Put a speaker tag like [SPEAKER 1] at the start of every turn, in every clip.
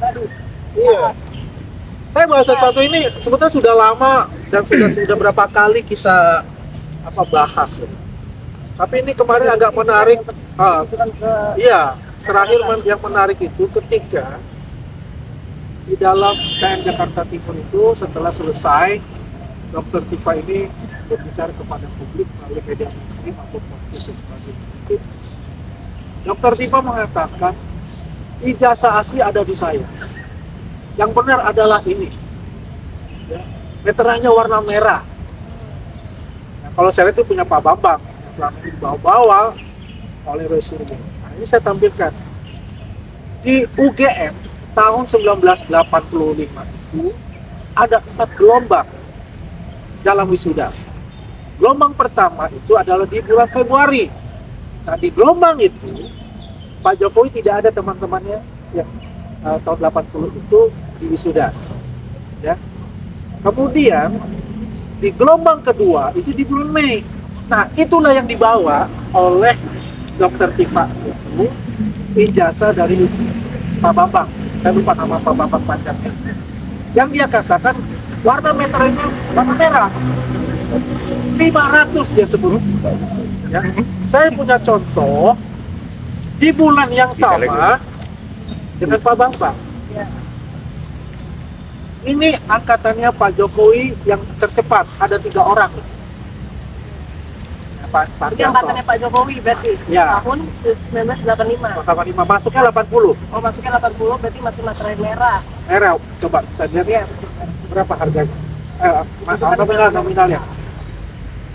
[SPEAKER 1] tadi.
[SPEAKER 2] Iya. Saya bahas sesuatu ini sebetulnya sudah lama dan sudah berapa kali kita bahas. Tapi ini kemarin agak menarik. Iya, terakhir yang menarik itu ketika di dalam KM Jakarta Timur itu setelah selesai Dr. Tifa ini berbicara kepada publik melalui media mainstream maupun podcast dan sebagainya. Dr. Tifa mengatakan ijazah asli ada di saya. Yang benar adalah ini. Ya, meterannya warna merah. Nah, kalau saya lihat itu punya Pak Bambang yang selama ini dibawa-bawa oleh resume. Nah, ini saya tampilkan. Di UGM tahun 1985 itu ada 4 gelombang dalam wisuda. Gelombang pertama itu adalah di bulan Februari. Nah, di gelombang itu Pak Jokowi tidak ada teman-temannya yang tahun 80 itu di wisuda. Ya. Kemudian di gelombang kedua itu di bulan Mei. Nah, itulah yang dibawa oleh Dr. Tifa itu ijazah dari Pak Bambang. Saya lupa nama Pak Bambang panjangnya. Yang dia katakan warna meterannya warna merah. 500 dia sebut. Ya. Saya punya contoh di bulan yang sama dengan Pak Bambang. Ini angkatannya Pak Jokowi yang tercepat, ada 3 orang.
[SPEAKER 1] Itu angkatannya Pak Jokowi berarti
[SPEAKER 2] ya.
[SPEAKER 1] Tahun 1985.
[SPEAKER 2] 85, masuknya 80.
[SPEAKER 1] Oh, masuknya 80 berarti masih materai merah.
[SPEAKER 2] Merah, coba saya lihat
[SPEAKER 1] Ya.
[SPEAKER 2] Berapa harganya? Nominalnya.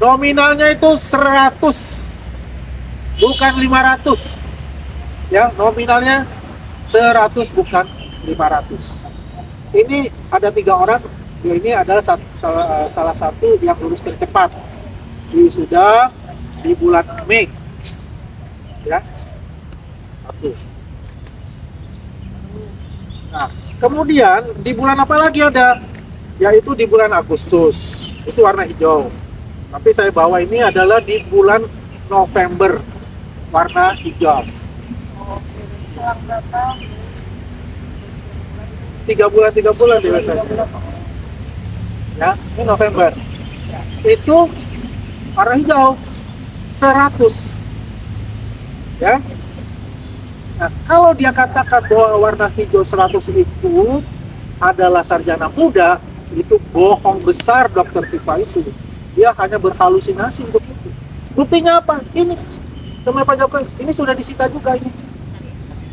[SPEAKER 2] Nominalnya itu 100, bukan 500. Ya, nominalnya 100 bukan 500. Ini ada 3 orang, ini adalah salah satu yang lulus tercepat di wisuda di bulan Mei. Ya, 1. Nah, kemudian di bulan apa lagi ada? Yaitu di bulan Agustus, itu warna hijau. Tapi saya bawa ini adalah di bulan November, warna hijau.
[SPEAKER 1] Selang berapa?
[SPEAKER 2] 3 bulan biasanya. Ya, ini November. Itu warna hijau 100. Ya. Nah, kalau dia katakan bahwa warna hijau 100 itu adalah sarjana muda, itu bohong besar Dr. Tifa itu. Dia hanya berhalusinasi untuk itu. Buktinya apa? Ini sama Pak Jokowi, ini sudah disita juga ini.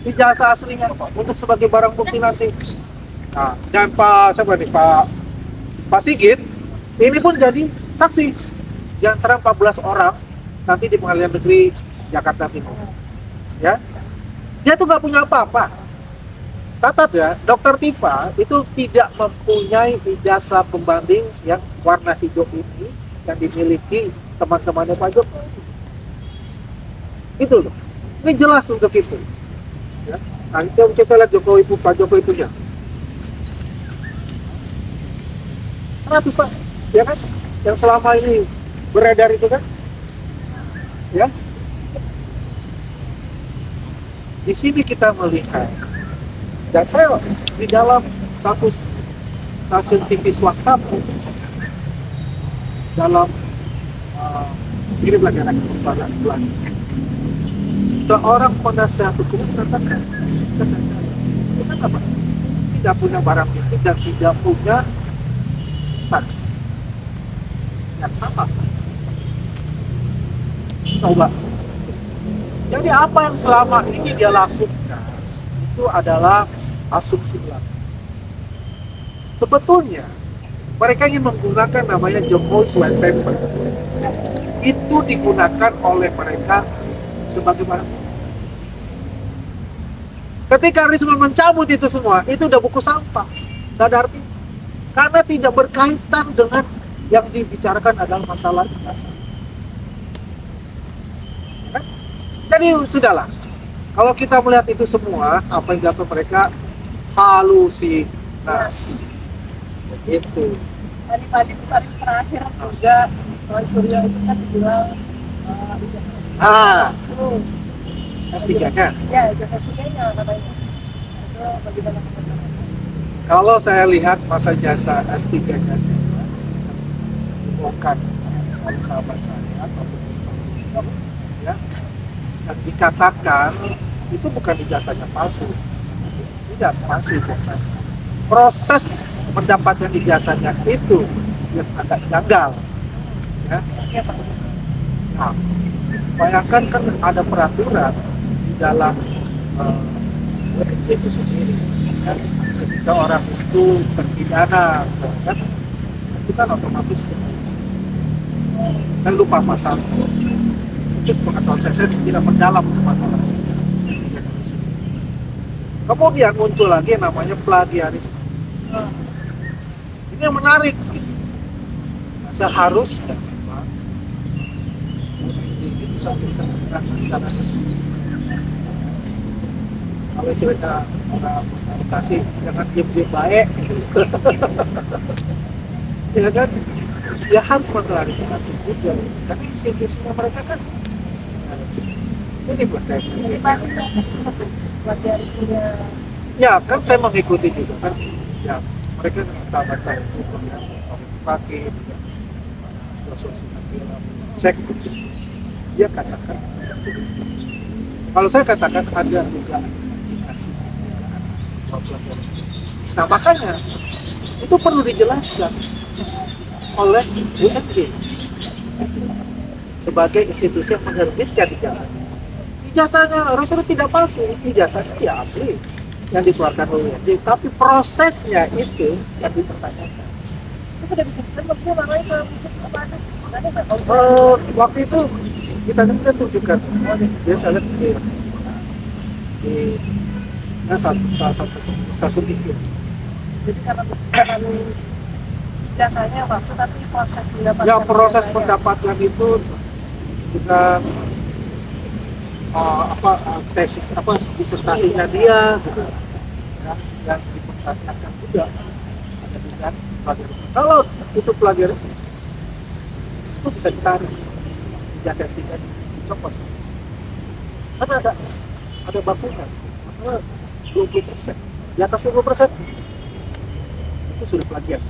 [SPEAKER 2] Ijazah aslinya untuk sebagai barang bukti nanti. Nah, dan Pak Sigit ini pun jadi saksi di antara 14 orang nanti di Pengadilan Negeri Jakarta Timur. Ya, dia tuh nggak punya apa-apa. Catat ya, Dr. Tifa itu tidak mempunyai ijazah pembanding yang warna hijau ini yang dimiliki teman-temannya Pak Jokowi. Itu loh, ini jelas untuk itu. Ya. Nah, kita lihat Pak Jokowi punya 100 Pak, ya kan? Yang selama ini beredar itu kan, ya. Di sini kita melihat, dan saya di dalam satu stasiun TV swasta dalam ini belajar swasta sebelah, seorang penasihat hukum mengatakan ke saya, kita apa? Tidak punya barang bukti dan tidak punya saksi yang sama. Coba. Jadi apa yang selama ini dia lakukan itu adalah asumsi belaka. Sebetulnya mereka ingin menggunakan namanya Jokowi's White Paper. Itu digunakan oleh mereka sebagai barang bukti. Ketika Risma mencabut itu semua, itu udah buku sampah. Gak ada artinya. Karena tidak berkaitan dengan yang dibicarakan adalah masalah ijazah. Jadi sudahlah. Kalau kita melihat itu semua, apa yang dilakukan mereka halusinasi. Begitu.
[SPEAKER 1] Tadi terakhir juga Suryo itu kan bilang ijazah S3.
[SPEAKER 2] S3-nya.
[SPEAKER 1] Ya, ijazah S3-nya katanya. bagaimana komentar?
[SPEAKER 2] Kalau saya lihat masa jasa S3-nya dibongkar oleh sahabat saya atau ya, dan dikatakan itu bukan ijazahnya palsu, tidak palsu ijazahnya. Proses mendapatkan ijazahnya itu yang agak janggal, ya.
[SPEAKER 1] Iya Pak.
[SPEAKER 2] Nah, bayangkan kan ada peraturan di dalam itu sendiri, ya. Ketika orang itu terpidana, kan, itu kan otomatis saya lupa pasal khusus pengetahuan saya tidak mendalam ke masalah kemudian muncul lagi yang namanya plagiarisme. Ini yang menarik gitu. Seharusnya memang itu bisa diterapkan secara resmi. Kalau sudah orang kasih jangan diem baik ya kan, ya harus mengklarifikasi juga tapi situsnya mereka kan ini berkaitan
[SPEAKER 1] Jadi Pak, buat dari punya
[SPEAKER 2] ya kan saya mengikuti juga kan ya mereka sahabat saya itu yang pakai sosial cek dia katakan kalau saya katakan ada juga indikasi. Nah makanya itu perlu dijelaskan oleh UNJ sebagai institusi yang menerbitkan ijazahnya. Ijazahnya Rasul tidak palsu, ijazahnya ya asli yang dikeluarkan oleh UNJ, tapi prosesnya itu yang dipertanyakan.
[SPEAKER 1] itu sudah dibuktikan belum namanya ke apa ada nggak tahu.
[SPEAKER 2] Waktu itu kita kan tunjukkan, dia saya lihat di salah satu stasiun TV.
[SPEAKER 1] Jadi karena bukan jasanya maksud tapi proses mendapatkan
[SPEAKER 2] Ya proses
[SPEAKER 1] ijazahnya.
[SPEAKER 2] pendapatan itu juga tesis disertasinya dia gitu ya, yang dipertanyakan juga ada dugaan plagiarisme. Kalau itu plagiarisme itu bisa ditarik ijazah S3 dicopot karena ada bakunya masalah 20%, di atas 20% itu sudah plagiat.